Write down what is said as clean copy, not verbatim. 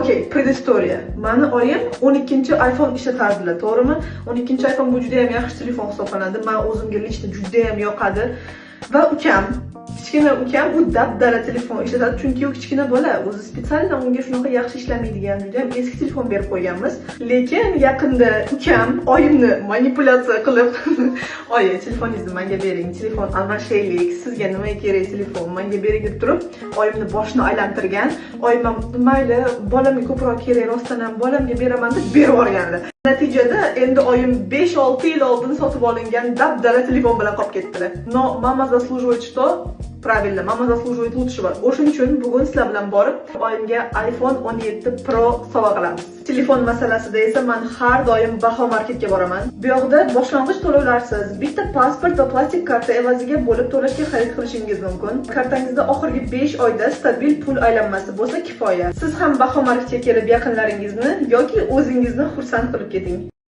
Okey, predistoriya. Mani oyim 12-iPhone ishlatardilar, to'g'rimi? 12-iPhone bu juda ham yaxshi telefon hisoblanadi. Men o'zimga lично juda ham yoqadi. Va ukam, kichkina ukam bu dabdala telefon ishlatadi, chunki u kichkina bola, o'zi spesialdan unga shunaqa yaxshi ishlamaydigan, juda ham eski telefon berib qo'yganmiz. Lekin yaqinda ukam oyimni manipulyatsiya qilib, "Oyi, telefoningizni menga bering, telefon almashaylik, sizga nima kerak telefon, menga bering" deb turib, oyimni boshini aylantirgan. Oyim ham "Mayli, bolamga ko'proq kerak, rostdan ham bolamga beraman" deb berib yuborgandi. Natijada endi oyim 5-6 yil oldin sotib olingan dabdala telefon bilan qolib ketdilar. No, mama заслуживает что? Правильно, mama заслуживает лучшего. O'shuning uchun bugun sizlar bilan borib, oyimga iPhone 17 Pro sovg'a qilamiz. Telefon masalasida esa men har doim Baho marketga boraman. Bu yoqda boshlang'ich to'lovlarsiz bitta pasport va plastik karta evaziga bo'lib to'lashga xarid qilishingiz mumkin. Kartangizda oxirgi 5 oyda stabil pul aylanmasi bo'lsa kifoya. Siz ham Baho marketga kelib yaqinlaringizni yoki o'zingizni xursand qilib keting.